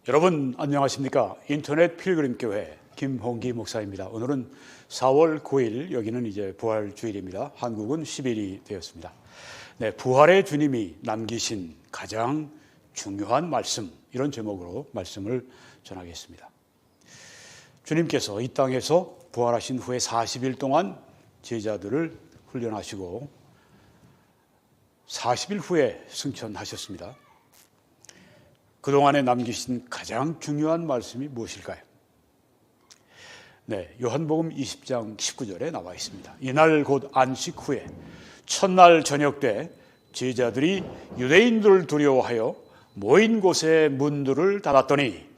여러분 안녕하십니까? 인터넷 필그림교회 김홍기 목사입니다. 오늘은 4월 9일, 여기는 이제 부활주일입니다. 한국은 10일이 되었습니다. 네, 부활의 주님이 남기신 가장 중요한 말씀, 이런 제목으로 말씀을 전하겠습니다. 주님께서 이 땅에서 부활하신 후에 40일 동안 제자들을 훈련하시고 40일 후에 승천하셨습니다. 그동안에 남기신 가장 중요한 말씀이 무엇일까요? 네, 요한복음 20장 19절에 나와 있습니다. 이날 곧 안식 후에 첫날 저녁 때 제자들이 유대인들을 두려워하여 모인 곳에 문들을 닫았더니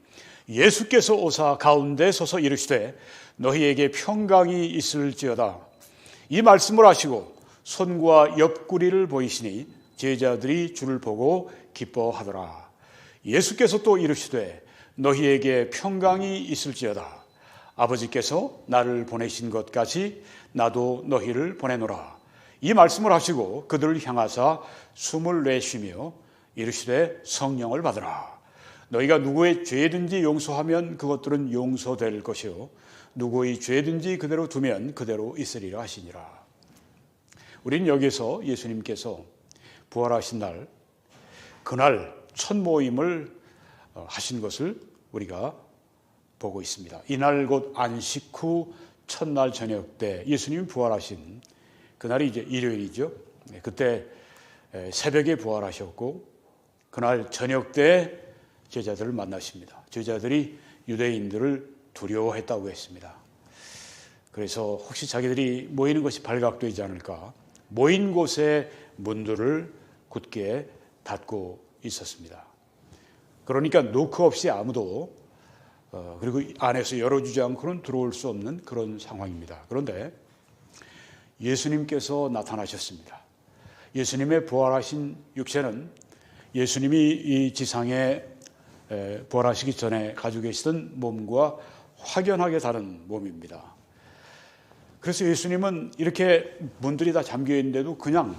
예수께서 오사 가운데 서서 이르시되 너희에게 평강이 있을지어다. 이 말씀을 하시고 손과 옆구리를 보이시니 제자들이 주를 보고 기뻐하더라. 예수께서 또 이르시되 너희에게 평강이 있을지어다. 아버지께서 나를 보내신 것 같이 나도 너희를 보내노라. 이 말씀을 하시고 그들을 향하사 숨을 내쉬며 이르시되 성령을 받으라. 너희가 누구의 죄든지 용서하면 그것들은 용서될 것이요 누구의 죄든지 그대로 두면 그대로 있으리라 하시니라. 우리는 여기서 예수님께서 부활하신 날, 그날 첫 모임을 하신 것을 우리가 보고 있습니다. 이날 곧 안식 후 첫날 저녁 때 예수님이 부활하신 그날이 이제 일요일이죠. 그때 새벽에 부활하셨고 그날 저녁 때 제자들을 만나십니다. 제자들이 유대인들을 두려워했다고 했습니다. 그래서 혹시 자기들이 모이는 것이 발각되지 않을까 모인 곳에 문들을 굳게 닫고 있었습니다. 그러니까 노크 없이 아무도 그리고 안에서 열어주지 않고는 들어올 수 없는 그런 상황입니다. 그런데 예수님께서 나타나셨습니다. 예수님의 부활하신 육체는 예수님이 이 지상에 부활하시기 전에 가지고 계시던 몸과 확연하게 다른 몸입니다. 그래서 예수님은 이렇게 문들이 다 잠겨 있는데도 그냥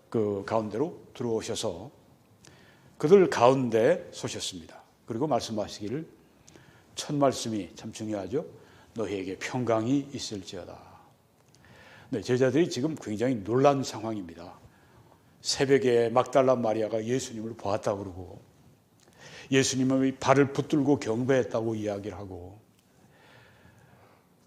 그 가운데로 들어오셔서 그들 가운데 서셨습니다. 그리고 말씀하시기를, 첫 말씀이 참 중요하죠. 너희에게 평강이 있을지어다. 네, 제자들이 지금 굉장히 놀란 상황입니다. 새벽에 막달라 마리아가 예수님을 보았다고 그러고 예수님의 발을 붙들고 경배했다고 이야기를 하고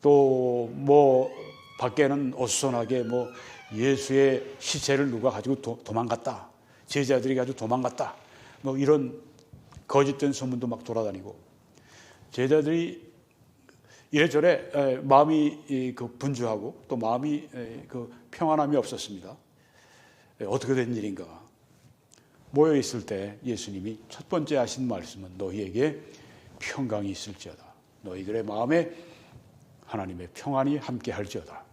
또 뭐 밖에는 어수선하게 뭐 예수의 시체를 누가 가지고 도망갔다. 제자들이 가지고 도망갔다. 뭐 이런 거짓된 소문도 막 돌아다니고 제자들이 이래저래 마음이 분주하고 또 마음이 평안함이 없었습니다. 어떻게 된 일인가? 모여 있을 때 예수님이 첫 번째 하신 말씀은 너희에게 평강이 있을지어다. 너희들의 마음에 하나님의 평안이 함께 할지어다.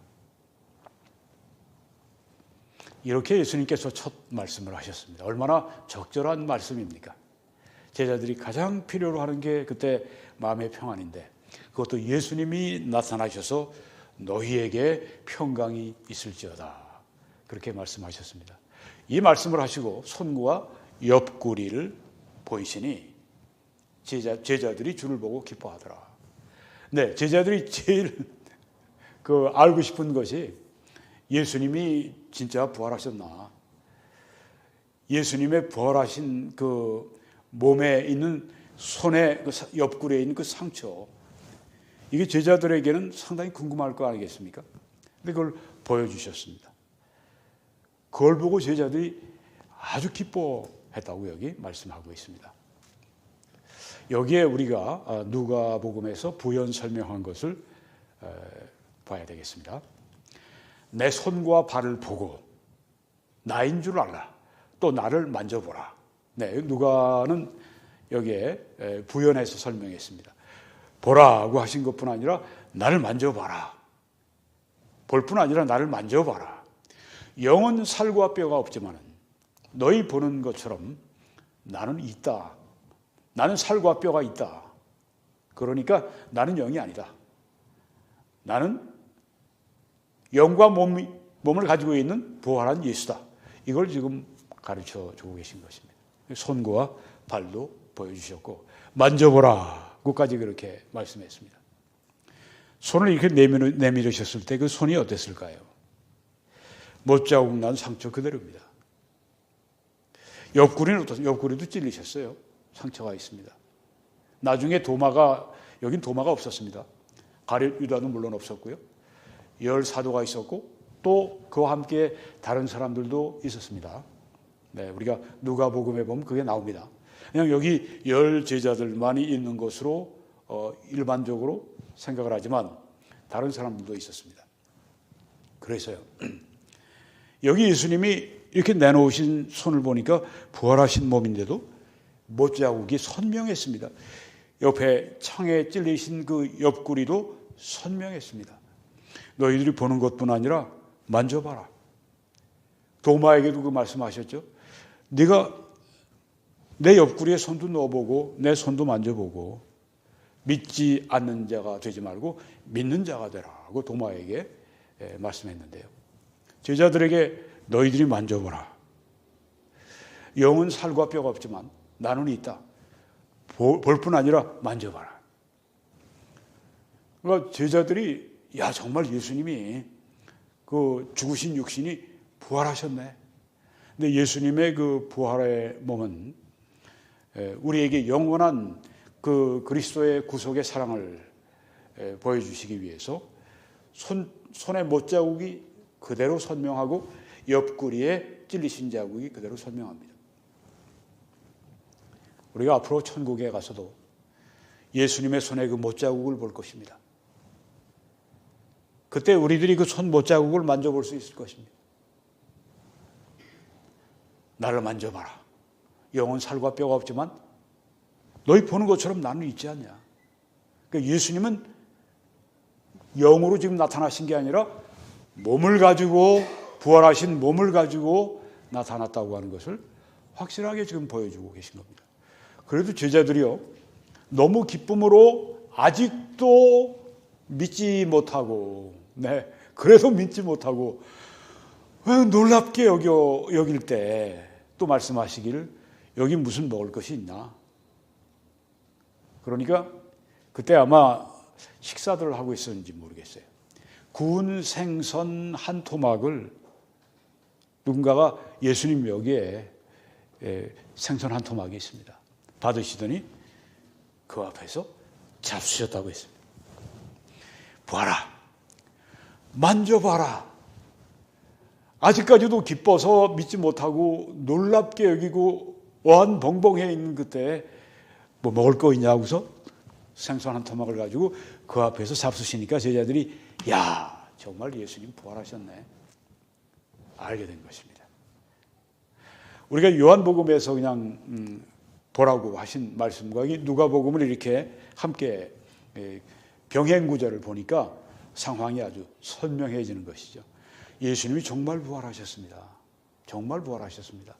이렇게 예수님께서 첫 말씀을 하셨습니다. 얼마나 적절한 말씀입니까? 제자들이 가장 필요로 하는 게 그때 마음의 평안인데 그것도 예수님이 나타나셔서 너희에게 평강이 있을지어다. 그렇게 말씀하셨습니다. 이 말씀을 하시고 손과 옆구리를 보이시니 제자들이 주를 보고 기뻐하더라. 네, 제자들이 제일 알고 싶은 것이 예수님이 진짜 부활하셨나? 예수님의 부활하신 그 몸에 있는 손에 옆구리에 있는 그 상처, 이게 제자들에게는 상당히 궁금할 거 아니겠습니까? 근데 그걸 보여주셨습니다. 그걸 보고 제자들이 아주 기뻐했다고 여기 말씀하고 있습니다. 여기에 우리가 누가복음에서 부연 설명한 것을 봐야 되겠습니다. 내 손과 발을 보고 나인 줄 알라. 또 나를 만져보라. 네, 누가는 여기에 부연해서 설명했습니다. 보라고 하신 것뿐 아니라 나를 만져봐라. 볼 뿐 아니라 나를 만져봐라. 영은 살과 뼈가 없지만 너희 보는 것처럼 나는 있다. 나는 살과 뼈가 있다. 그러니까 나는 영이 아니다. 나는 영과 몸을 가지고 있는 부활한 예수다. 이걸 지금 가르쳐 주고 계신 것입니다. 손과 발도 보여주셨고 만져보라고까지 그렇게 말씀했습니다. 손을 이렇게 내밀으셨을 때 그 손이 어땠을까요? 못자국 난 상처 그대로입니다. 옆구리는 어떻습니까? 옆구리도 찔리셨어요. 상처가 있습니다. 나중에 여긴 도마가 없었습니다. 가룟 유다는 물론 없었고요. 열 사도가 있었고 또 그와 함께 다른 사람들도 있었습니다. 네, 우리가 누가복음에 보면 그게 나옵니다. 그냥 여기 열 제자들만이 있는 것으로 일반적으로 생각을 하지만 다른 사람들도 있었습니다. 그래서요. 여기 예수님이 이렇게 내놓으신 손을 보니까 부활하신 몸인데도 못자국이 선명했습니다. 옆에 창에 찔리신 그 옆구리도 선명했습니다. 너희들이 보는 것뿐 아니라 만져봐라. 도마에게도 그 말씀하셨죠. 네가 내 옆구리에 손도 넣어보고 내 손도 만져보고 믿지 않는 자가 되지 말고 믿는 자가 되라고 도마에게 말씀했는데요. 제자들에게 너희들이 만져보라. 영은 살과 뼈가 없지만 나는 있다. 볼 뿐 아니라 만져봐라. 그러니까 제자들이 야 정말 예수님이 그 죽으신 육신이 부활하셨네. 근데 예수님의 그 부활의 몸은 우리에게 영원한 그 그리스도의 구속의 사랑을 보여주시기 위해서 손의 못자국이 그대로 선명하고 옆구리에 찔리신 자국이 그대로 선명합니다. 우리가 앞으로 천국에 가서도 예수님의 손에 그 못자국을 볼 것입니다. 그때 우리들이 그 손 못자국을 만져볼 수 있을 것입니다. 나를 만져봐라. 영은 살과 뼈가 없지만 너희 보는 것처럼 나는 있지 않냐. 그러니까 예수님은 영으로 지금 나타나신 게 아니라 몸을 가지고 부활하신 몸을 가지고 나타났다고 하는 것을 확실하게 지금 보여주고 계신 겁니다. 그래도 제자들이요 너무 기쁨으로 아직도 믿지 못하고 그래도 믿지 못하고 놀랍게 여길 때 또 말씀하시기를 여기 무슨 먹을 것이 있나. 그러니까 그때 아마 식사들을 하고 있었는지 모르겠어요. 구운 생선 한 토막을 누군가가 예수님 여기에 생선 한 토막이 있습니다. 받으시더니 그 앞에서 잡수셨다고 했습니다. 보아라. 만져봐라. 아직까지도 기뻐서 믿지 못하고 놀랍게 여기고 어안벙벙해 있는 그때 뭐 먹을 거 있냐고서 생선 한 토막을 가지고 그 앞에서 잡수시니까 제자들이 야 정말 예수님 부활하셨네. 알게 된 것입니다. 우리가 요한복음에서 그냥 보라고 하신 말씀과 누가복음을 이렇게 함께 병행구절을 보니까 상황이 아주 선명해지는 것이죠. 예수님이 정말 부활하셨습니다. 정말 부활하셨습니다.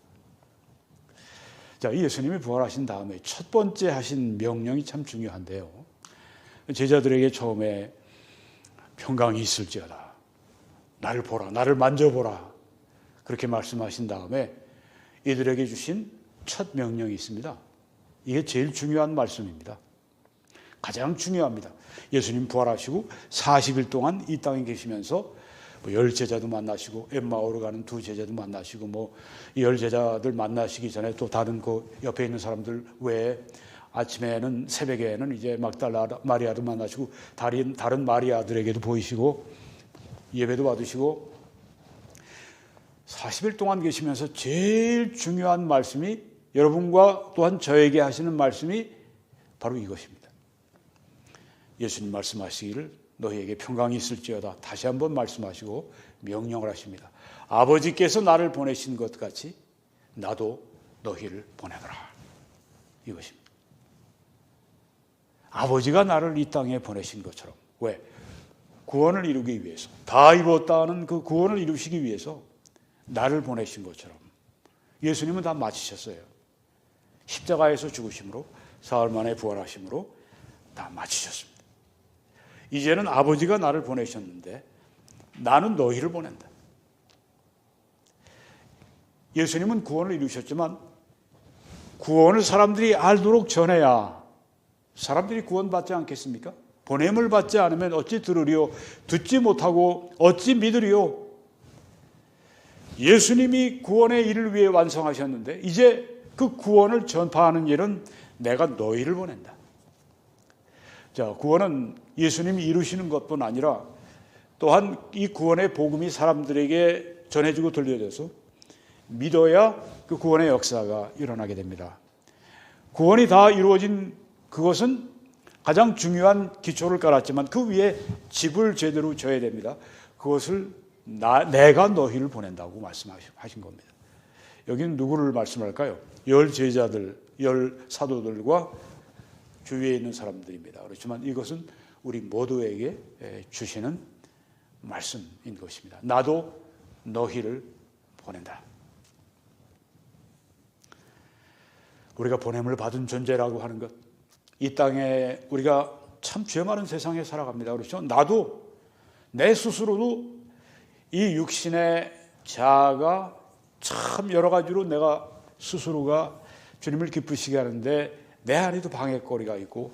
자, 예수님이 부활하신 다음에 첫 번째 하신 명령이 참 중요한데요. 제자들에게 처음에 평강이 있을지어다. 나를 보라, 나를 만져보라. 그렇게 말씀하신 다음에 이들에게 주신 첫 명령이 있습니다. 이게 제일 중요한 말씀입니다. 가장 중요합니다. 예수님 부활하시고 40일 동안 이 땅에 계시면서 열 제자도 만나시고 엠마오로 가는 두 제자도 만나시고 열 제자들 만나시기 전에 또 다른 그 옆에 있는 사람들 외에 아침에는 새벽에는 이제 막달라 마리아도 만나시고 다른 마리아들에게도 보이시고 예배도 받으시고 40일 동안 계시면서 제일 중요한 말씀이 여러분과 또한 저에게 하시는 말씀이 바로 이것입니다. 예수님 말씀하시기를 너희에게 평강이 있을지어다. 다시 한번 말씀하시고 명령을 하십니다. 아버지께서 나를 보내신 것 같이 나도 너희를 보내더라. 이것입니다. 아버지가 나를 이 땅에 보내신 것처럼. 왜? 구원을 이루기 위해서. 다 이뤘다는 그 구원을 이루시기 위해서 나를 보내신 것처럼. 예수님은 다 마치셨어요. 십자가에서 죽으심으로 사흘 만에 부활하심으로 다 마치셨습니다. 이제는 아버지가 나를 보내셨는데 나는 너희를 보낸다. 예수님은 구원을 이루셨지만 구원을 사람들이 알도록 전해야 사람들이 구원받지 않겠습니까? 보냄을 받지 않으면 어찌 들으리요? 듣지 못하고 어찌 믿으리요? 예수님이 구원의 일을 위해 완성하셨는데 이제 그 구원을 전파하는 일은 내가 너희를 보낸다. 자, 구원은 예수님이 이루시는 것뿐 아니라 또한 이 구원의 복음이 사람들에게 전해지고 들려져서 믿어야 그 구원의 역사가 일어나게 됩니다. 구원이 다 이루어진 그것은 가장 중요한 기초를 깔았지만 그 위에 집을 제대로 져야 됩니다. 그것을 내가 너희를 보낸다고 말씀하신 겁니다. 여기는 누구를 말씀할까요? 10 제자들, 10 사도들과 주위에 있는 사람들입니다. 그렇지만 이것은 우리 모두에게 주시는 말씀인 것입니다. 나도 너희를 보낸다. 우리가 보냄을 받은 존재라고 하는 것, 이 땅에 우리가 참 죄 많은 세상에 살아갑니다. 그렇죠? 나도 내 스스로도 이 육신의 자아가 참 여러 가지로 내가 스스로가 주님을 기쁘시게 하는데 내 안에도 방해거리가 있고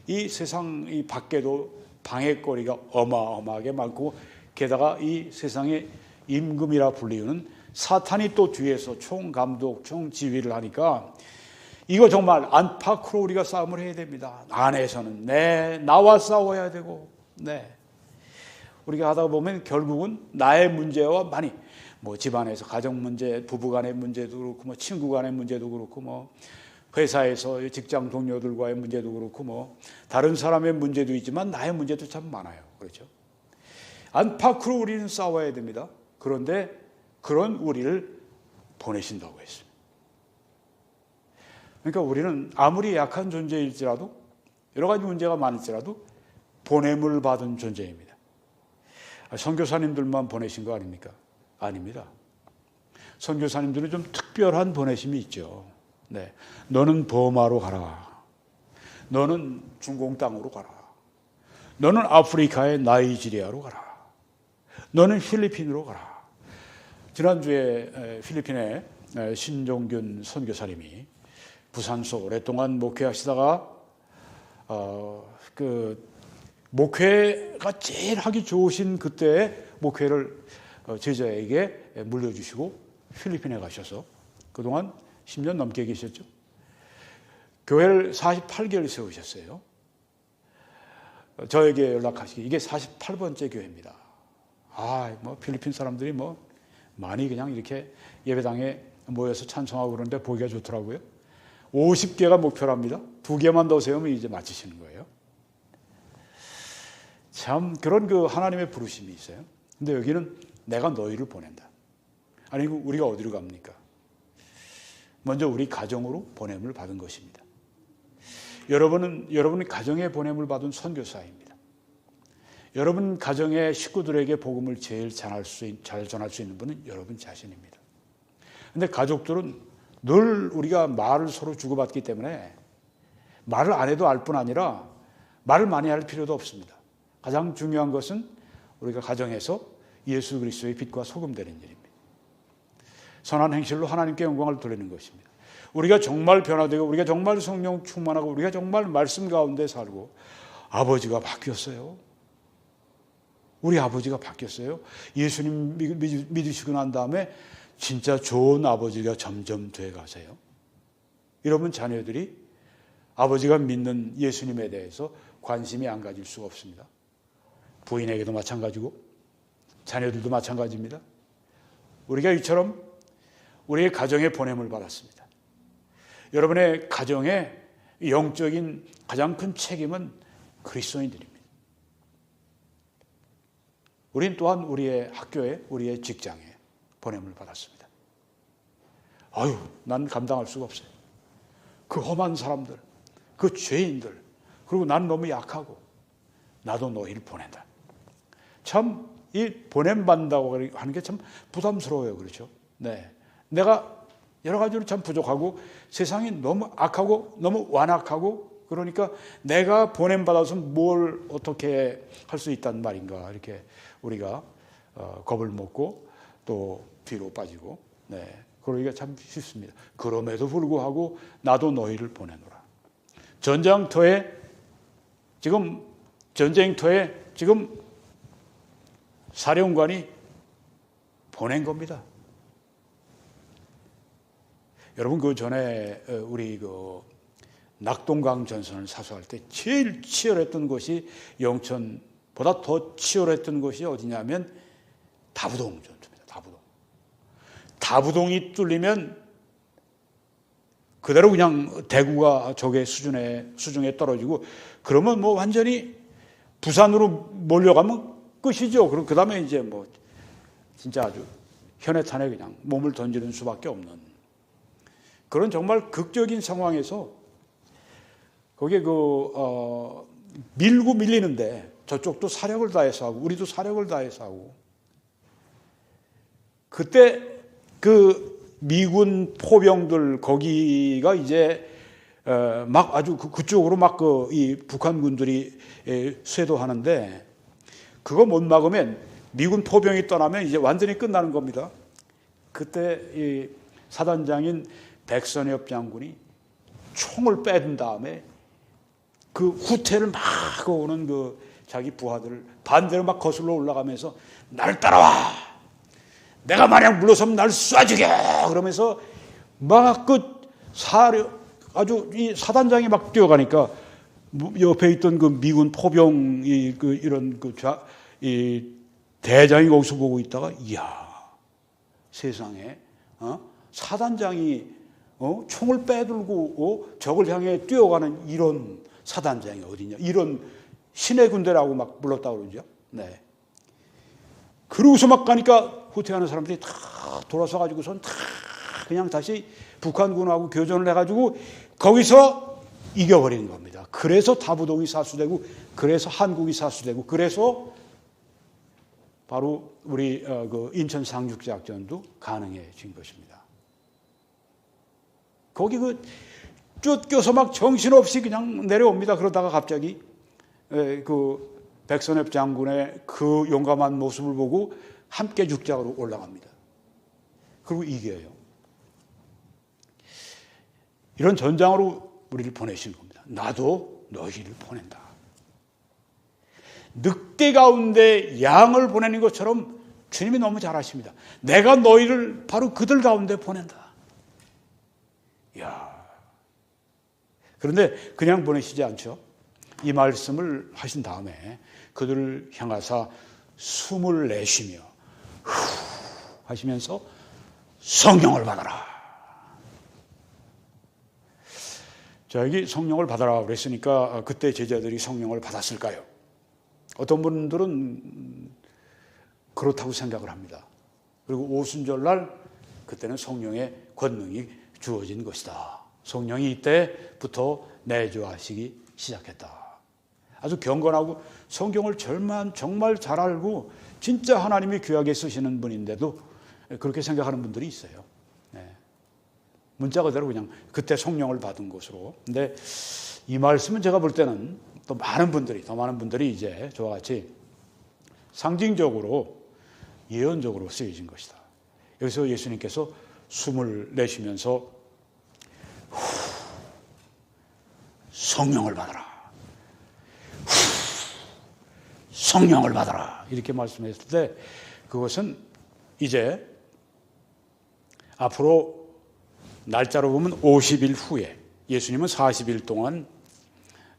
이 세상 이 밖에도 방해거리가 어마어마하게 많고 게다가 이 세상의 임금이라 불리우는 사탄이 또 뒤에서 총감독, 총지휘를 하니까 이거 정말 안팎으로 우리가 싸움을 해야 됩니다. 안에서는 나와 싸워야 되고 우리가 하다 보면 결국은 나의 문제와 많이 집안에서 가정 문제, 부부 간의 문제도 그렇고 친구 간의 문제도 그렇고 회사에서 직장 동료들과의 문제도 그렇고 다른 사람의 문제도 있지만 나의 문제도 참 많아요. 그렇죠? 안팎으로 우리는 싸워야 됩니다. 그런데 그런 우리를 보내신다고 했습니다. 그러니까 우리는 아무리 약한 존재일지라도 여러 가지 문제가 많을지라도 보냄을 받은 존재입니다. 선교사님들만 보내신 거 아닙니까? 아닙니다. 선교사님들은 좀 특별한 보내심이 있죠. 너는 버마로 가라. 너는 중공 땅으로 가라. 너는 아프리카의 나이지리아로 가라. 너는 필리핀으로 가라. 지난주에 필리핀의 신종균 선교사님이 부산서 오랫동안 목회하시다가 목회가 제일 하기 좋으신 그때의 목회를 제자에게 물려주시고 필리핀에 가셔서 그동안 10년 넘게 계셨죠. 교회를 48개를 세우셨어요. 저에게 연락하시기 이게 48번째 교회입니다. 필리핀 사람들이 많이 그냥 이렇게 예배당에 모여서 찬송하고 그러는데 보기가 좋더라고요. 50개가 목표랍니다. 2개만 더 세우면 이제 마치시는 거예요. 참 그런 하나님의 부르심이 있어요. 근데 여기는 내가 너희를 보낸다. 아니 우리가 어디로 갑니까? 먼저 우리 가정으로 보냄을 받은 것입니다. 여러분은 가정에 보냄을 받은 선교사입니다. 여러분 가정의 식구들에게 복음을 제일 잘 전할 수 있는 분은 여러분 자신입니다. 그런데 가족들은 늘 우리가 말을 서로 주고받기 때문에 말을 안 해도 알 뿐 아니라 말을 많이 할 필요도 없습니다. 가장 중요한 것은 우리가 가정에서 예수 그리스도의 빛과 소금 되는 일입니다. 선한 행실로 하나님께 영광을 돌리는 것입니다. 우리가 정말 변화되고 우리가 정말 성령 충만하고 우리가 정말 말씀 가운데 살고 아버지가 바뀌었어요. 우리 아버지가 바뀌었어요. 예수님 믿으시고 난 다음에 진짜 좋은 아버지가 점점 돼 가세요. 이러면 자녀들이 아버지가 믿는 예수님에 대해서 관심이 안 가질 수가 없습니다. 부인에게도 마찬가지고 자녀들도 마찬가지입니다. 우리가 이처럼 우리의 가정에 보냄을 받았습니다. 여러분의 가정의 영적인 가장 큰 책임은 그리스도인들입니다. 우린 또한 우리의 학교에, 우리의 직장에 보냄을 받았습니다. 난 감당할 수가 없어요. 그 험한 사람들, 그 죄인들, 그리고 난 너무 약하고 나도 너희를 보낸다. 참 이 보냄받는다고 하는 게 참 부담스러워요. 그렇죠? 내가 여러 가지로 참 부족하고 세상이 너무 악하고 너무 완악하고 그러니까 내가 보냄받아서 뭘 어떻게 할 수 있단 말인가 이렇게 우리가 겁을 먹고 또 뒤로 빠지고 그러기가 참 쉽습니다. 그럼에도 불구하고 나도 너희를 보내노라. 전쟁터에 지금 사령관이 보낸 겁니다. 여러분 그 전에 우리 그 낙동강 전선을 사수할 때 제일 치열했던 곳이 영천보다 더 치열했던 곳이 어디냐면 다부동 전투입니다. 다부동이 뚫리면 그대로 그냥 대구가 적의 수중에 떨어지고 그러면 뭐 완전히 부산으로 몰려가면 끝이죠. 그럼 그 다음에 이제 뭐 진짜 아주 현해탄에 그냥 몸을 던지는 수밖에 없는 그런 정말 극적인 상황에서 거기에 밀고 밀리는데 저쪽도 사력을 다해서 하고 우리도 사력을 다해서 하고 그때 그 미군 포병들 거기가 이제 막 아주 그쪽으로 막 이 북한군들이 쇄도하는데 그거 못 막으면 미군 포병이 떠나면 이제 완전히 끝나는 겁니다. 그때 이 사단장인 백선엽 장군이 총을 빼든 다음에 그 후퇴를 막 오는 그 자기 부하들을 반대로 막 거슬러 올라가면서 날 따라와. 내가 만약 물러서면 날 쏴 죽여. 그러면서 막 아주 이 사단장이 막 뛰어가니까 옆에 있던 그 미군 포병이 이 대장이 거기서 보고 있다가 이야 세상에 사단장이 총을 빼들고 적을 향해 뛰어가는 이런 사단장이 어디냐 이런 신의 군대라고 막 불렀다고 그러죠. 네. 그러고서 막 가니까 후퇴하는 사람들이 다 돌아서 가지고선 다 그냥 다시 북한군하고 교전을 해가지고 거기서 이겨버리는 겁니다. 그래서 다부동이 사수되고 그래서 한국이 사수되고 그래서 바로 우리 그 인천 상륙작전도 가능해진 것입니다. 거기 쫓겨서 막 정신없이 그냥 내려옵니다. 그러다가 갑자기 그 백선엽 장군의 그 용감한 모습을 보고 함께 죽작으로 올라갑니다. 그리고 이겨요. 이런 전장으로 우리를 보내신 겁니다. 나도 너희를 보낸다. 늑대 가운데 양을 보내는 것처럼 주님이 너무 잘 아십니다. 내가 너희를 바로 그들 가운데 보낸다. 이야. 그런데 그냥 보내시지 않죠. 이 말씀을 하신 다음에 그들을 향하사 숨을 내쉬며 후 하시면서 성령을 받아라. 자, 여기 성령을 받아라 그랬으니까 그때 제자들이 성령을 받았을까요? 어떤 분들은 그렇다고 생각을 합니다. 그리고 오순절날 그때는 성령의 권능이 주어진 것이다. 성령이 이때부터 내주하시기 시작했다. 아주 경건하고 성경을 정말 잘 알고 진짜 하나님이 귀하게 쓰시는 분인데도 그렇게 생각하는 분들이 있어요. 네. 문자 그대로 그냥 그때 성령을 받은 것으로. 근데 이 말씀은 제가 볼 때는 더 많은 분들이 이제 저와 같이 상징적으로 예언적으로 쓰여진 것이다. 여기서 예수님께서 숨을 내쉬면서 성령을 받아라. 성령을 받아라. 이렇게 말씀했을 때 그것은 이제 앞으로 날짜로 보면 50일 후에 예수님은 40일 동안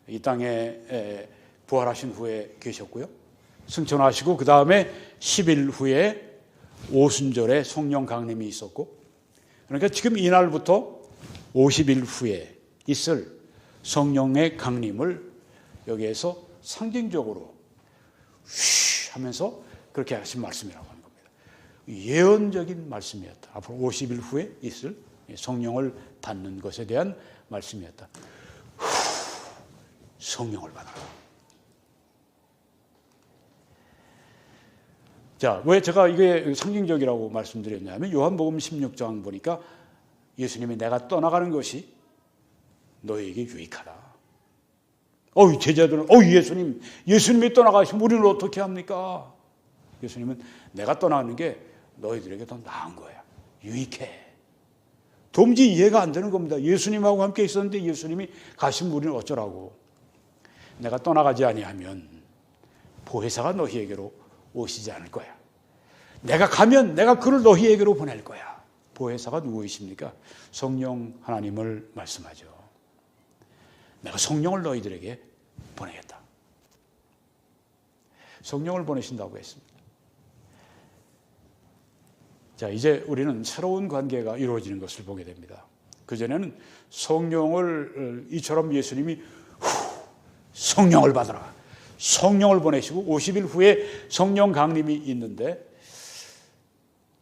이 땅에 부활하신 후에 계셨고요. 승천하시고 그 다음에 10일 후에 오순절에 성령 강림이 있었고 그러니까 지금 이날부터 50일 후에 있을 성령의 강림을 여기에서 상징적으로 하면서 그렇게 하신 말씀이라고 하는 겁니다. 예언적인 말씀이었다. 앞으로 50일 후에 있을 성령을 받는 것에 대한 말씀이었다. 성령을 받아라. 자, 왜 제가 이게 상징적이라고 말씀드렸냐면 요한복음 16장 보니까 예수님이 내가 떠나가는 것이 너에게 유익하다. 제자들은 예수님이 떠나가시면 우리는 어떻게 합니까? 예수님은 내가 떠나는 게 너희들에게 더 나은 거야. 유익해. 도무지 이해가 안 되는 겁니다. 예수님하고 함께 있었는데 예수님이 가신 우리는 어쩌라고. 내가 떠나가지 아니하면 보혜사가 너희에게로 오시지 않을 거야. 내가 가면 내가 그를 너희에게로 보낼 거야. 보혜사가 누구이십니까? 성령 하나님을 말씀하죠. 내가 성령을 너희들에게 보내겠다. 성령을 보내신다고 했습니다. 자, 이제 우리는 새로운 관계가 이루어지는 것을 보게 됩니다. 그전에는 성령을 이처럼 예수님이 성령을 받아라. 성령을 보내시고 50일 후에 성령 강림이 있는데,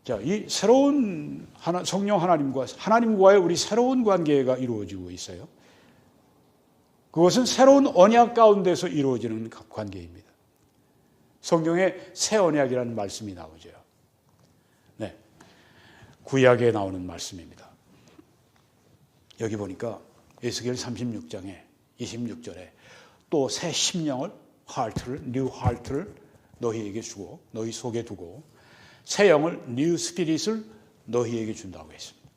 자, 이 새로운 성령 하나님과의 우리 새로운 관계가 이루어지고 있어요. 그것은 새로운 언약 가운데서 이루어지는 관계입니다. 성경에 새 언약이라는 말씀이 나오죠. 네, 구약에 나오는 말씀입니다. 여기 보니까 에스겔 36장에 26절에 또 새 심령을 뉴 하트를 너희에게 주고 너희 속에 두고 새 영을 뉴 스피릿을 너희에게 준다고 했습니다.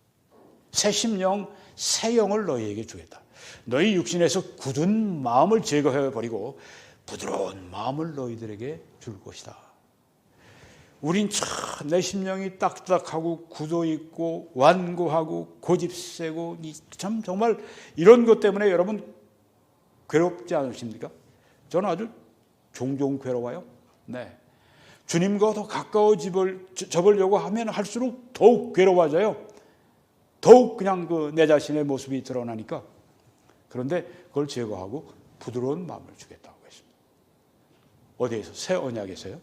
새 심령, 새 영을 너희에게 주겠다. 너희 육신에서 굳은 마음을 제거해 버리고 부드러운 마음을 너희들에게 줄 것이다. 우린 참 내 심령이 딱딱하고 굳어있고 완고하고 고집세고 참 정말 이런 것 때문에 여러분 괴롭지 않으십니까? 저는 아주 종종 괴로워요. 네. 주님과 더 가까워져보려고 하면 할수록 더욱 괴로워져요. 더욱 그냥 내 자신의 모습이 드러나니까. 그런데 그걸 제거하고 부드러운 마음을 주겠다고 했습니다. 어디에서? 새 언약에서요.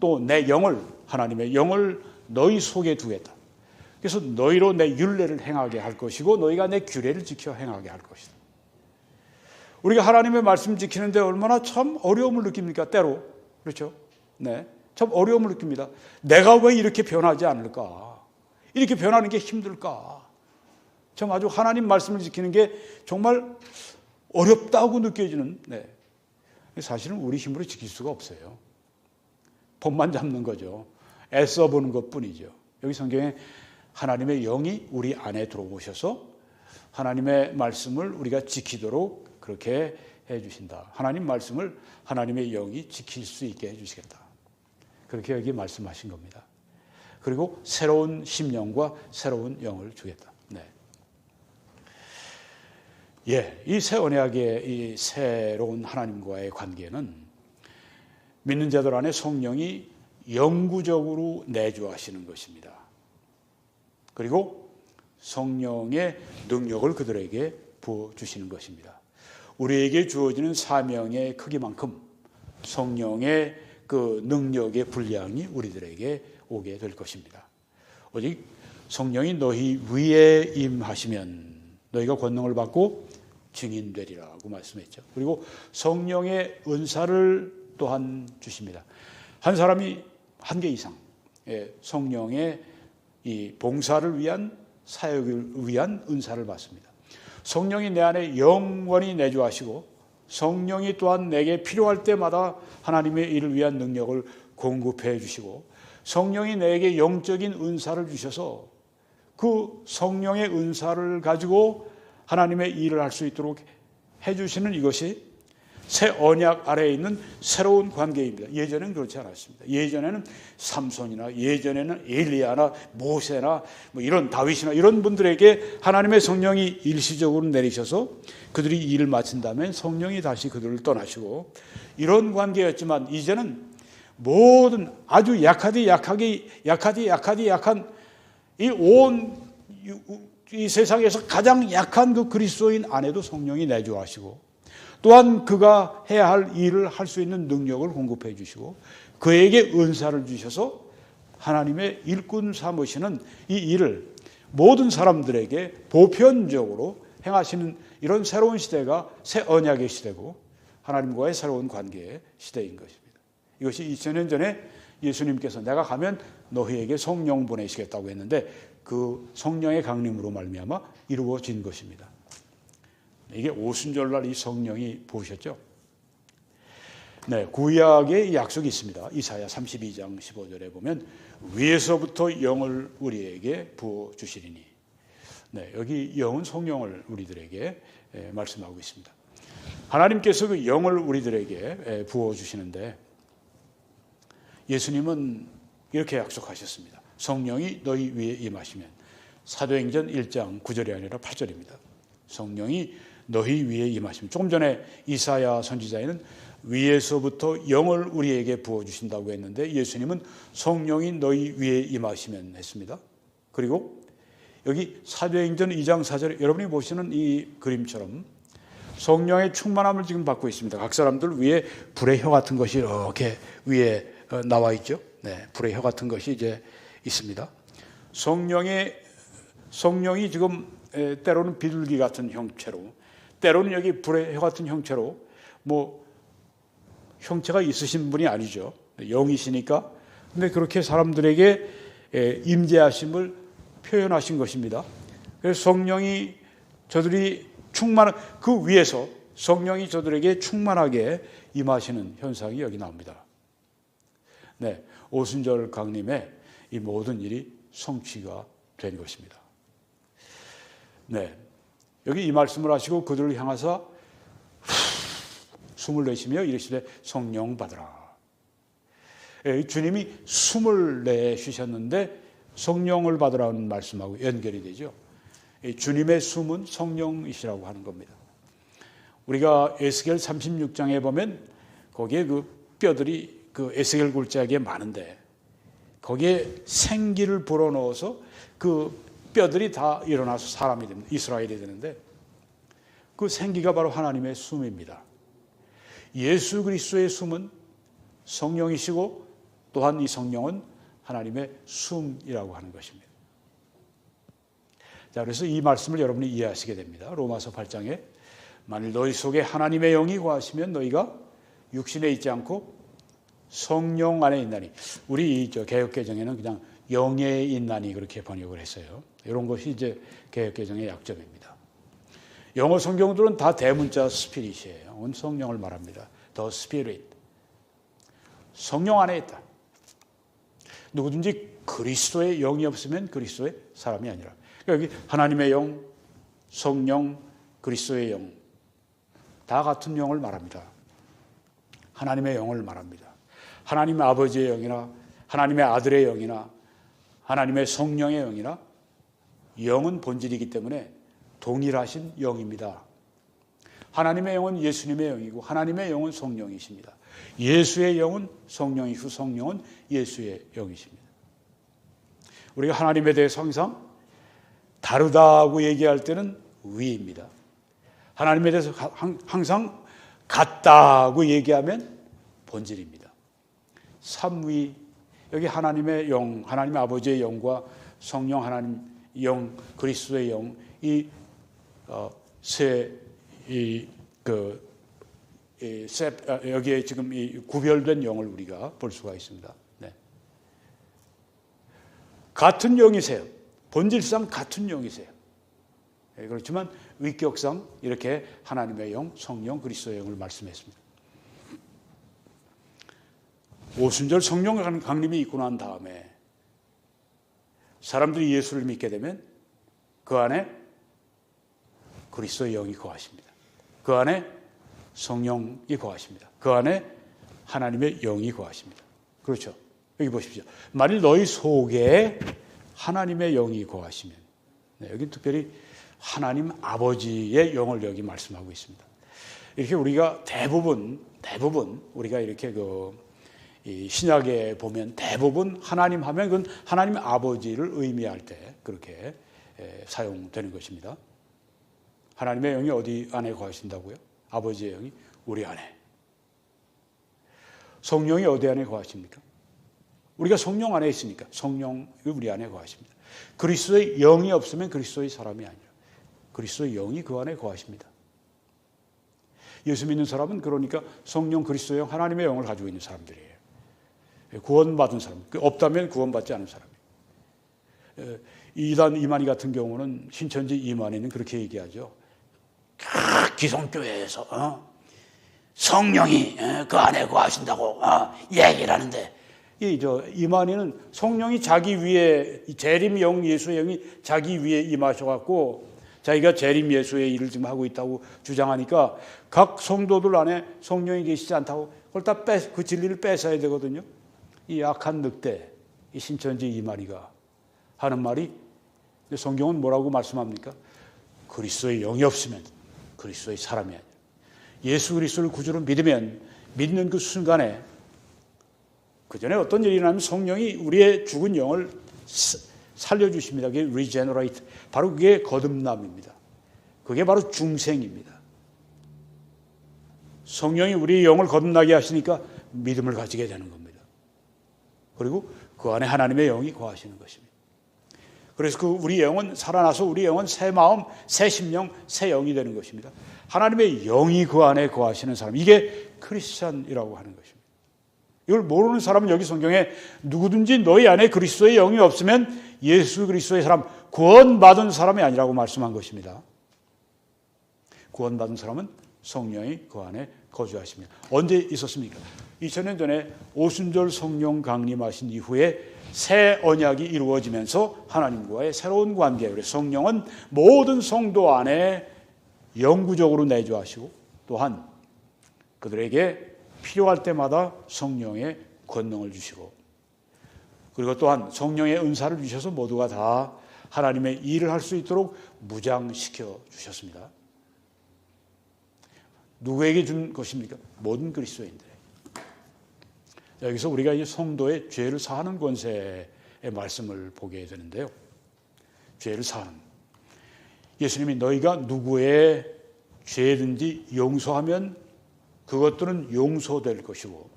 또 내 영을, 하나님의 영을 너희 속에 두겠다. 그래서 너희로 내 율례를 행하게 할 것이고 너희가 내 규례를 지켜 행하게 할 것이다. 우리가 하나님의 말씀 지키는데 얼마나 참 어려움을 느낍니까? 때로. 그렇죠? 네. 참 어려움을 느낍니다. 내가 왜 이렇게 변하지 않을까? 이렇게 변하는 게 힘들까? 참 아주 하나님 말씀을 지키는 게 정말 어렵다고 느껴지는, 네. 사실은 우리 힘으로 지킬 수가 없어요. 법만 잡는 거죠. 애써 보는 것 뿐이죠. 여기 성경에 하나님의 영이 우리 안에 들어오셔서 하나님의 말씀을 우리가 지키도록 그렇게 해 주신다. 하나님 말씀을 하나님의 영이 지킬 수 있게 해 주시겠다. 그렇게 여기 말씀하신 겁니다. 그리고 새로운 심령과 새로운 영을 주겠다. 네. 예, 이 새 언약의 이 새로운 하나님과의 관계는 믿는 자들 안에 성령이 영구적으로 내주하시는 것입니다. 그리고 성령의 능력을 그들에게 부어주시는 것입니다. 우리에게 주어지는 사명의 크기만큼 성령의 그 능력의 분량이 우리들에게 오게 될 것입니다. 오직 성령이 너희 위에 임하시면 너희가 권능을 받고 증인되리라고 말씀했죠. 그리고 성령의 은사를 또한 주십니다. 한 사람이 한 개 이상 성령의 이 봉사를 위한 사역을 위한 은사를 받습니다. 성령이 내 안에 영원히 내주하시고 성령이 또한 내게 필요할 때마다 하나님의 일을 위한 능력을 공급해 주시고 성령이 내게 영적인 은사를 주셔서 그 성령의 은사를 가지고 하나님의 일을 할 수 있도록 해 주시는 이것이 새 언약 아래에 있는 새로운 관계입니다. 예전에는 그렇지 않았습니다. 예전에는 삼손이나 예전에는 엘리야나 모세나 뭐 이런 다윗이나 이런 분들에게 하나님의 성령이 일시적으로 내리셔서 그들이 일을 마친 다음에 성령이 다시 그들을 떠나시고 이런 관계였지만 이제는 모든 아주 약한 이 세상에서 가장 약한 그 그리스도인 안에도 성령이 내주하시고 또한 그가 해야 할 일을 할 수 있는 능력을 공급해 주시고 그에게 은사를 주셔서 하나님의 일꾼 삼으시는 이 일을 모든 사람들에게 보편적으로 행하시는 이런 새로운 시대가 새 언약의 시대고 하나님과의 새로운 관계의 시대인 것입니다. 이것이 2000년 전에 예수님께서 내가 가면 너희에게 성령 보내시겠다고 했는데 그 성령의 강림으로 말미암아 이루어진 것입니다. 이게 오순절날 이 성령이 부으셨죠. 네, 구약의 약속이 있습니다. 이사야 32장 15절에 보면 위에서부터 영을 우리에게 부어주시리니 네, 여기 영은 성령을 우리들에게 말씀하고 있습니다. 하나님께서 그 영을 우리들에게 부어주시는데 예수님은 이렇게 약속하셨습니다. 성령이 너희 위에 임하시면, 사도행전 1장 9절이 아니라 8절입니다. 성령이 너희 위에 임하시면, 조금 전에 이사야 선지자에는 위에서부터 영을 우리에게 부어주신다고 했는데 예수님은 성령이 너희 위에 임하시면 했습니다. 그리고 여기 사도행전 2장 4절에 여러분이 보시는 이 그림처럼 성령의 충만함을 지금 받고 있습니다. 각 사람들 위에 불의 혀 같은 것이 이렇게 위에 나와 있죠. 네, 불의 혀 같은 것이 이제 있습니다. 성령이 지금 때로는 비둘기 같은 형체로, 때로는 여기 불의 혀 같은 형체로, 형체가 있으신 분이 아니죠. 영이시니까. 근데 그렇게 사람들에게 임재하심을 표현하신 것입니다. 그래서 성령이 저들이 그 위에서 성령이 저들에게 충만하게 임하시는 현상이 여기 나옵니다. 네, 오순절 강림에 이 모든 일이 성취가 된 것입니다. 네, 여기 이 말씀을 하시고 그들을 향하사 숨을 내쉬며 이르시되 성령 받으라. 주님이 숨을 내쉬셨는데 성령을 받으라는 말씀하고 연결이 되죠. 주님의 숨은 성령이시라고 하는 겁니다. 우리가 에스겔 36장에 보면 거기에 그 뼈들이 그 에스겔 굴자기에 많은데 거기에 생기를 불어넣어서 그 뼈들이 다 일어나서 사람이 됩니다. 이스라엘이 되는데 그 생기가 바로 하나님의 숨입니다. 예수 그리스도의 숨은 성령이시고 또한 이 성령은 하나님의 숨이라고 하는 것입니다. 자, 그래서 이 말씀을 여러분이 이해하시게 됩니다. 로마서 8장에 만일 너희 속에 하나님의 영이 거하시면 너희가 육신에 있지 않고 성령 안에 있나니. 우리 개역개정에는 그냥 영에 있나니 그렇게 번역을 했어요. 이런 것이 이제 개역개정의 약점입니다. 영어 성경들은 다 대문자 스피릿이에요. 성령을 말합니다. The Spirit. 성령 안에 있다. 누구든지 그리스도의 영이 없으면 그리스도의 사람이 아니라. 여기 하나님의 영, 성령, 그리스도의 영, 다 같은 영을 말합니다. 하나님의 영을 말합니다. 하나님의 아버지의 영이나 하나님의 아들의 영이나 하나님의 성령의 영이나 영은 본질이기 때문에 동일하신 영입니다. 하나님의 영은 예수님의 영이고 하나님의 영은 성령이십니다. 예수의 영은 성령이시고 성령은 예수의 영이십니다. 우리가 하나님에 대해서 항상 다르다고 얘기할 때는 위입니다. 하나님에 대해서 항상 같다고 얘기하면 본질입니다. 삼위, 여기 하나님의 영, 하나님의 아버지의 영과 성령 하나님 영, 그리스도의 영, 여기에 지금 이 구별된 영을 우리가 볼 수가 있습니다. 네. 같은 영이세요. 본질상 같은 영이세요. 네, 그렇지만 위격상 이렇게 하나님의 영, 성령, 그리스도의 영을 말씀했습니다. 오순절 성령 강림이 있고 난 다음에 사람들이 예수를 믿게 되면 그 안에 그리스도의 영이 거하십니다. 그 안에 성령이 거하십니다. 그 안에 하나님의 영이 거하십니다. 그렇죠? 여기 보십시오. 만일 너희 속에 하나님의 영이 거하시면, 네, 여기 특별히 하나님 아버지의 영을 여기 말씀하고 있습니다. 이렇게 우리가 대부분 우리가 이렇게 이 신약에 보면 대부분 하나님 하면 그건 하나님 아버지를 의미할 때 그렇게 사용되는 것입니다. 하나님의 영이 어디 안에 거하신다고요? 아버지의 영이 우리 안에. 성령이 어디 안에 거하십니까? 우리가 성령 안에 있으니까 성령이 우리 안에 거하십니다. 그리스도의 영이 없으면 그리스도의 사람이 아니라 그리스도의 영이 그 안에 거하십니다. 예수 믿는 사람은 그러니까 성령, 그리스도의 영, 하나님의 영을 가지고 있는 사람들이에요. 구원받은 사람, 없다면 구원받지 않은 사람이에요. 이단 이만희 같은 경우는 신천지 이만희는 그렇게 얘기하죠. 기성교회에서 성령이 그 안에 거하신다고 얘기를 하는데 이만희는 성령이 자기 위에, 재림 영, 예수의 영이 자기 위에 임하셔갖고 자기가 재림 예수의 일을 지금 하고 있다고 주장하니까 각 성도들 안에 성령이 계시지 않다고 그걸 다 그 진리를 뺏어야 되거든요. 이 악한 늑대, 이 신천지 이만희가 하는 말이, 성경은 뭐라고 말씀합니까? 그리스도의 영이 없으면 그리스도의 사람이 아니라, 예수 그리스도를 구주로 믿으면 믿는 그 순간에, 그 전에 어떤 일이 일어나면 성령이 우리의 죽은 영을 살려주십니다. 그게 regenerate. 바로 그게 거듭남입니다. 그게 바로 중생입니다. 성령이 우리의 영을 거듭나게 하시니까 믿음을 가지게 되는 겁니다. 그리고 그 안에 하나님의 영이 거하시는 것입니다. 그래서 그 우리 영은 살아나서 우리 영은 새 마음, 새 심령, 새 영이 되는 것입니다. 하나님의 영이 그 안에 거하시는 사람, 이게 크리스찬이라고 하는 것입니다. 이걸 모르는 사람은 여기 성경에 누구든지 너희 안에 그리스도의 영이 없으면 예수 그리스도의 사람, 구원받은 사람이 아니라고 말씀한 것입니다. 구원받은 사람은 성령이 그 안에 거주하십니다. 언제 있었습니까? 2000년 전에 오순절 성령 강림하신 이후에 새 언약이 이루어지면서 하나님과의 새로운 관계, 그래서 성령은 모든 성도 안에 영구적으로 내주하시고, 또한 그들에게 필요할 때마다 성령의 권능을 주시고, 그리고 또한 성령의 은사를 주셔서 모두가 다 하나님의 일을 할 수 있도록 무장시켜 주셨습니다. 누구에게 준 것입니까? 모든 그리스도인들에게. 여기서 우리가 이제 성도의 죄를 사하는 권세의 말씀을 보게 되는데요. 죄를 사하는. 예수님이 너희가 누구의 죄든지 용서하면 그것들은 용서될 것이고,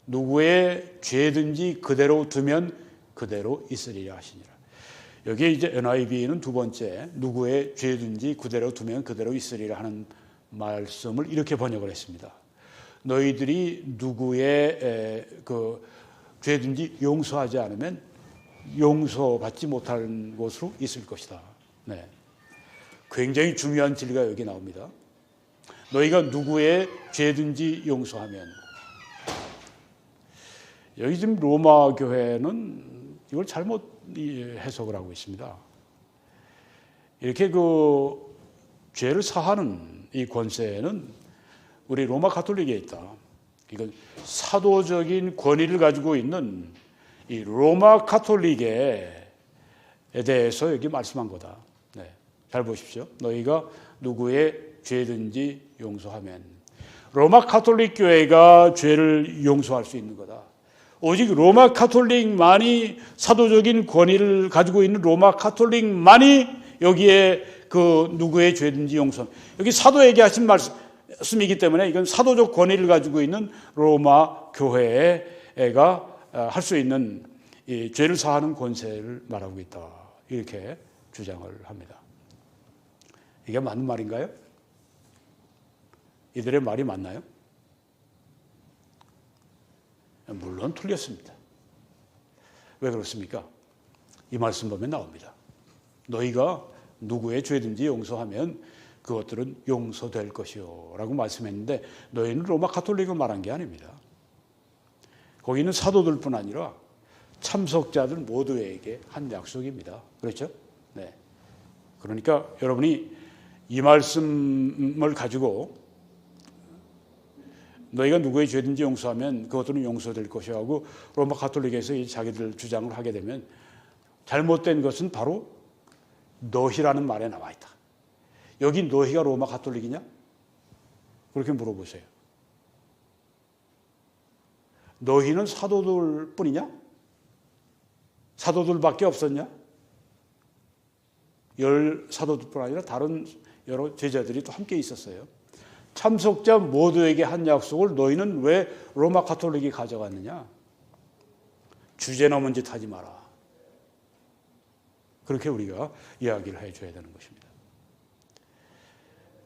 누구의 죄든지 그대로 두면 그대로 있으리라 하시니라. 여기에 이제 NIV는 두 번째, 누구의 죄든지 그대로 두면 그대로 있으리라 하는 말씀을 이렇게 번역을 했습니다. 너희들이 누구의 그 죄든지 용서하지 않으면 용서받지 못하는 곳으로 있을 것이다. 네. 굉장히 중요한 진리가 여기 나옵니다. 너희가 누구의 죄든지 용서하면, 여기 지금 로마 교회는 이걸 잘못 해석을 하고 있습니다. 이렇게 그 죄를 사하는 이 권세는 우리 로마 가톨릭에 있다. 이건 사도적인 권위를 가지고 있는 이 로마 가톨릭에 대해서 여기 말씀한 거다. 네. 잘 보십시오. 너희가 누구의 죄든지 용서하면, 로마 가톨릭 교회가 죄를 용서할 수 있는 거다. 오직 로마 가톨릭만이, 사도적인 권위를 가지고 있는 로마 가톨릭만이 여기에 그 누구의 죄든지 용서, 여기 사도에게 하신 말씀이기 때문에 이건 사도적 권위를 가지고 있는 로마 교회가 할 수 있는 이 죄를 사하는 권세를 말하고 있다. 이렇게 주장을 합니다. 이게 맞는 말인가요? 이들의 말이 맞나요? 물론 틀렸습니다. 왜 그렇습니까? 이 말씀 보면 나옵니다. 너희가 누구의 죄든지 용서하면 그것들은 용서될 것이요 라고 말씀했는데, 너희는 로마 가톨릭을 말한 게 아닙니다. 거기는 사도들뿐 아니라 참석자들 모두에게 한 약속입니다. 그렇죠? 네. 그러니까 여러분이 이 말씀을 가지고 너희가 누구의 죄든지 용서하면 그것들은 용서될 것이요 하고 로마 가톨릭에서 자기들 주장을 하게 되면, 잘못된 것은 바로 너희라는 말에 나와 있다. 여기 너희가 로마 가톨릭이냐? 그렇게 물어보세요. 너희는 사도들 뿐이냐? 사도들밖에 없었냐? 10 사도들뿐 아니라 다른 여러 제자들이 또 함께 있었어요. 참석자 모두에게 한 약속을 너희는 왜 로마 가톨릭이 가져갔느냐? 주제 넘은 짓 하지 마라. 그렇게 우리가 이야기를 해줘야 되는 것입니다.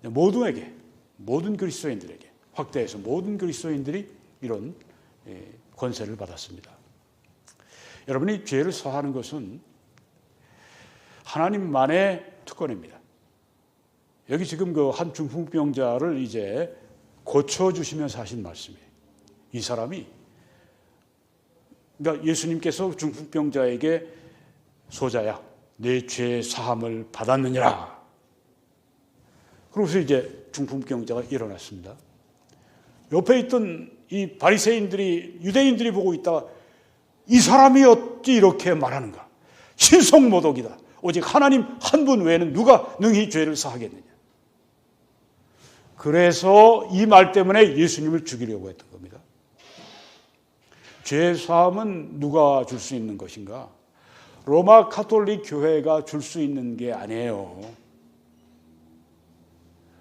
모두에게, 모든 그리스도인들에게, 확대해서 모든 그리스도인들이 이런 권세를 받았습니다. 여러분이 죄를 사하는 것은 하나님만의 특권입니다. 여기 지금 그 한 중풍병자를 이제 고쳐주시면서 하신 말씀이에요. 이 사람이 그러니까 예수님께서 중풍병자에게 소자야, 내 죄 사함을 받았느니라. 그러고서 이제 중풍병자가 일어났습니다. 옆에 있던 이 바리새인들이, 유대인들이 보고 있다가 이 사람이 어찌 이렇게 말하는가? 신성모독이다. 오직 하나님 한 분 외에는 누가 능히 죄를 사하겠느냐. 그래서 이 말 때문에 예수님을 죽이려고 했던 겁니다. 죄 사함은 누가 줄 수 있는 것인가? 로마 가톨릭 교회가 줄 수 있는 게 아니에요.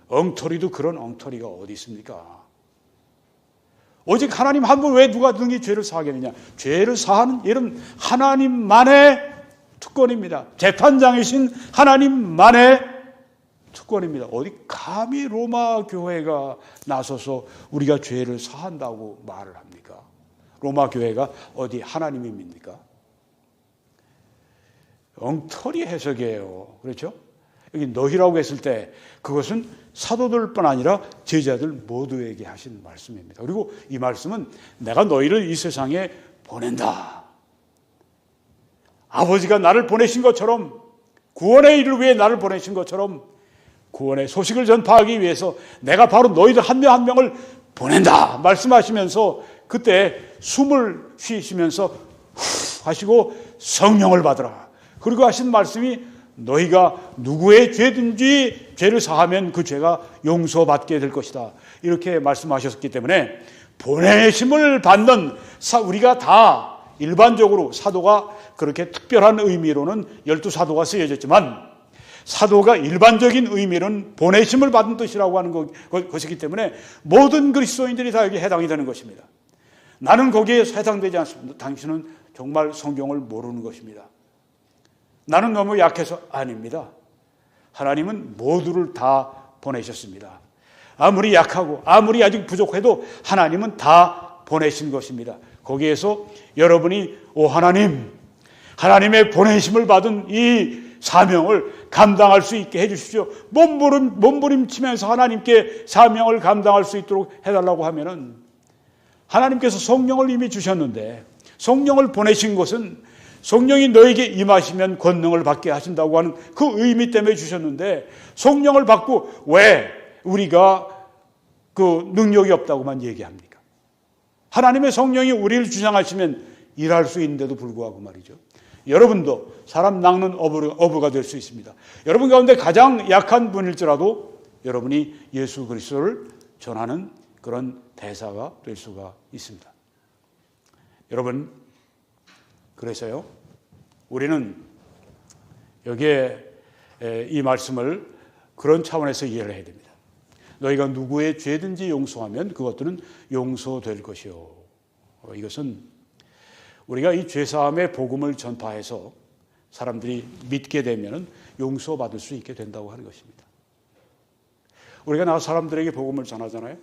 엉터리도 그런 엉터리가 어디 있습니까? 오직 하나님 한 분 외에 누가 능히 죄를 사하겠느냐. 죄를 사하는 일은 하나님만의 특권입니다. 재판장이신 하나님만의 특권입니다. 어디 감히 로마 교회가 나서서 우리가 죄를 사한다고 말을 합니까? 로마 교회가 어디 하나님입니까? 엉터리 해석이에요. 그렇죠? 여기 너희라고 했을 때 그것은 사도들뿐 아니라 제자들 모두에게 하신 말씀입니다. 그리고 이 말씀은 내가 너희를 이 세상에 보낸다. 아버지가 나를 보내신 것처럼, 구원의 일을 위해 나를 보내신 것처럼 구원의 소식을 전파하기 위해서 내가 바로 너희들 한 명 한 명을 보낸다 말씀하시면서 그때 숨을 쉬시면서 후 하시고 성령을 받으라. 그리고 하신 말씀이 너희가 누구의 죄든지 죄를 사하면 그 죄가 용서받게 될 것이다. 이렇게 말씀하셨기 때문에 보내심을 받는 우리가 다 일반적으로 사도가 그렇게 특별한 의미로는 12사도가 쓰여졌지만 사도가 일반적인 의미는 보내심을 받은 뜻이라고 하는 것이기 때문에 모든 그리스도인들이 다 여기에 해당이 되는 것입니다. 나는 거기에 해당되지 않습니다. 당신은 정말 성경을 모르는 것입니다. 나는 너무 약해서 아닙니다. 하나님은 모두를 다 보내셨습니다. 아무리 약하고 아무리 아직 부족해도 하나님은 다 보내신 것입니다. 거기에서 여러분이 오 하나님, 하나님의 보내심을 받은 이 사명을 감당할 수 있게 해주십시오. 몸부림치면서 하나님께 사명을 감당할 수 있도록 해달라고 하면은 하나님께서 성령을 이미 주셨는데 성령을 보내신 것은 성령이 너에게 임하시면 권능을 받게 하신다고 하는 그 의미 때문에 주셨는데 성령을 받고 왜 우리가 그 능력이 없다고만 얘기합니까? 하나님의 성령이 우리를 주장하시면 일할 수 있는데도 불구하고 말이죠. 여러분도 사람 낚는 어부가 될 수 있습니다. 여러분 가운데 가장 약한 분일지라도 여러분이 예수 그리스도를 전하는 그런 대사가 될 수가 있습니다. 여러분, 그래서요, 우리는 여기에 이 말씀을 그런 차원에서 이해를 해야 됩니다. 너희가 누구의 죄든지 용서하면 그것들은 용서될 것이요. 이것은 우리가 이 죄사함의 복음을 전파해서 사람들이 믿게 되면 용서받을 수 있게 된다고 하는 것입니다. 우리가 나와 사람들에게 복음을 전하잖아요.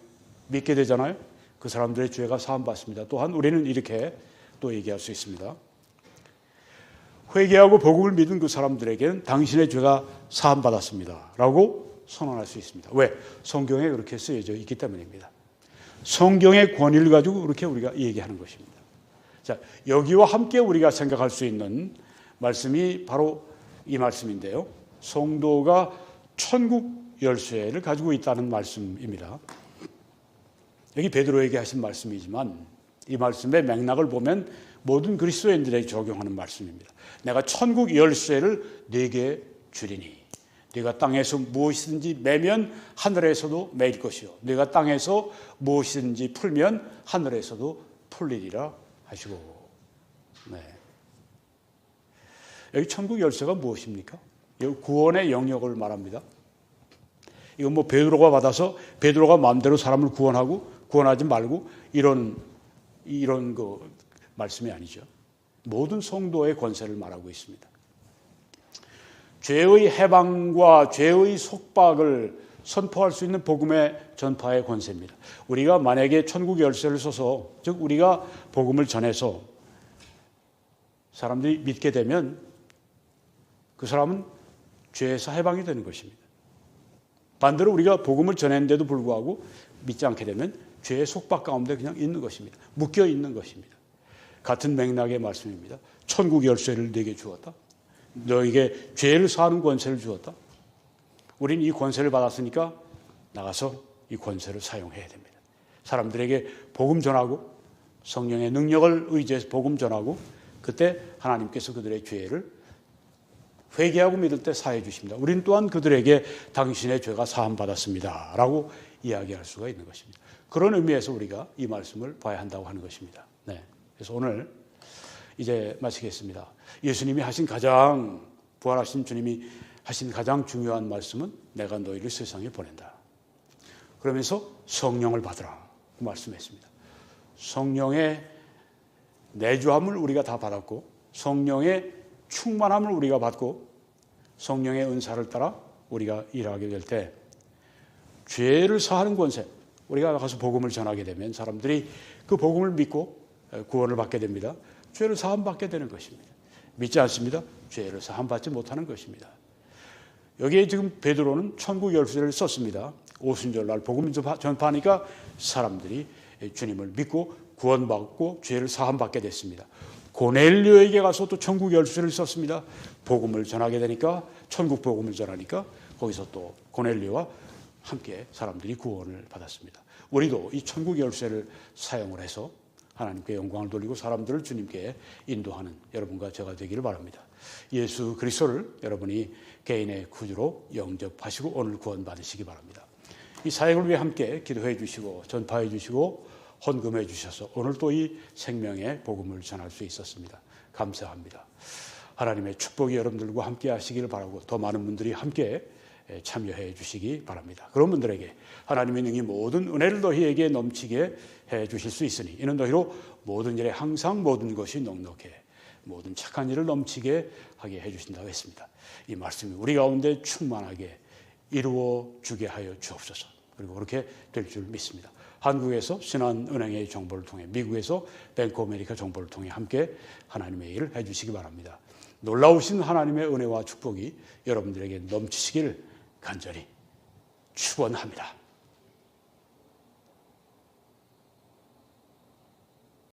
믿게 되잖아요. 그 사람들의 죄가 사함받습니다. 또한 우리는 이렇게 또 얘기할 수 있습니다. 회개하고 복음을 믿은 그 사람들에게는 당신의 죄가 사함받았습니다 라고 선언할 수 있습니다. 왜? 성경에 그렇게 쓰여져 있기 때문입니다. 성경의 권위를 가지고 그렇게 우리가 얘기하는 것입니다. 자, 여기와 함께 우리가 생각할 수 있는 말씀이 바로 이 말씀인데요. 성도가 천국 열쇠를 가지고 있다는 말씀입니다. 여기 베드로에게 하신 말씀이지만 이 말씀의 맥락을 보면 모든 그리스도인들에게 적용하는 말씀입니다. 내가 천국 열쇠를 네게 주리니 네가 땅에서 무엇이든지 매면 하늘에서도 매일 것이요 네가 땅에서 무엇이든지 풀면 하늘에서도 풀리리라 하시고. 네. 여기 천국 열쇠가 무엇입니까? 여기 구원의 영역을 말합니다. 이건 뭐 베드로가 받아서 베드로가 마음대로 사람을 구원하지 말고 이런 그 말씀이 아니죠. 모든 성도의 권세를 말하고 있습니다. 죄의 해방과 죄의 속박을 선포할 수 있는 복음의 전파의 권세입니다. 우리가 만약에 천국 열쇠를 써서, 즉 우리가 복음을 전해서 사람들이 믿게 되면 그 사람은 죄에서 해방이 되는 것입니다. 반대로 우리가 복음을 전했는데도 불구하고 믿지 않게 되면 죄의 속박 가운데 그냥 있는 것입니다. 묶여 있는 것입니다. 같은 맥락의 말씀입니다. 천국 열쇠를 네게 주었다. 너에게 죄를 사하는 권세를 주었다. 우린 이 권세를 받았으니까 나가서 이 권세를 사용해야 됩니다. 사람들에게 복음 전하고 성령의 능력을 의지해서 복음 전하고 그때 하나님께서 그들의 죄를 회개하고 믿을 때 사해 주십니다. 우리는 또한 그들에게 당신의 죄가 사함받았습니다 라고 이야기할 수가 있는 것입니다. 그런 의미에서 우리가 이 말씀을 봐야 한다고 하는 것입니다. 네. 그래서 오늘 이제 마치겠습니다. 예수님이 하신 가장 부활하신 주님이 하신 가장 중요한 말씀은 내가 너희를 세상에 보낸다. 그러면서 성령을 받으라 그 말씀했습니다. 성령의 내주함을 우리가 다 받았고 성령의 충만함을 우리가 받고 성령의 은사를 따라 우리가 일하게 될 때 죄를 사하는 권세, 우리가 가서 복음을 전하게 되면 사람들이 그 복음을 믿고 구원을 받게 됩니다. 죄를 사함받게 되는 것입니다. 믿지 않습니다? 죄를 사함받지 못하는 것입니다. 여기에 지금 베드로는 천국 열쇠를 썼습니다. 오순절날 복음을 전파하니까 사람들이 주님을 믿고 구원받고 죄를 사함받게 됐습니다. 고넬료에게 가서 또 천국 열쇠를 썼습니다. 복음을 전하게 되니까 천국 복음을 전하니까 거기서 또 고넬료와 함께 사람들이 구원을 받았습니다. 우리도 이 천국 열쇠를 사용을 해서 하나님께 영광을 돌리고 사람들을 주님께 인도하는 여러분과 제가 되기를 바랍니다. 예수 그리스도를 여러분이 개인의 구주로 영접하시고 오늘 구원 받으시기 바랍니다. 이 사역을 위해 함께 기도해 주시고 전파해 주시고 헌금해 주셔서 오늘 또 이 생명의 복음을 전할 수 있었습니다. 감사합니다. 하나님의 축복이 여러분들과 함께 하시기를 바라고 더 많은 분들이 함께 참여해 주시기 바랍니다. 그런 분들에게 하나님의 능히 모든 은혜를 너희에게 넘치게 해 주실 수 있으니 이는 너희로 모든 일에 항상 모든 것이 넉넉해 모든 착한 일을 넘치게 하게 해 주신다고 했습니다. 이 말씀이 우리 가운데 충만하게 이루어 주게 하여 주옵소서. 그리고 그렇게 될 줄 믿습니다. 한국에서 신한은행의 정보를 통해 미국에서 뱅크 아메리카 정보를 통해 함께 하나님의 일을 해 주시기 바랍니다. 놀라우신 하나님의 은혜와 축복이 여러분들에게 넘치시기를 간절히 축원합니다.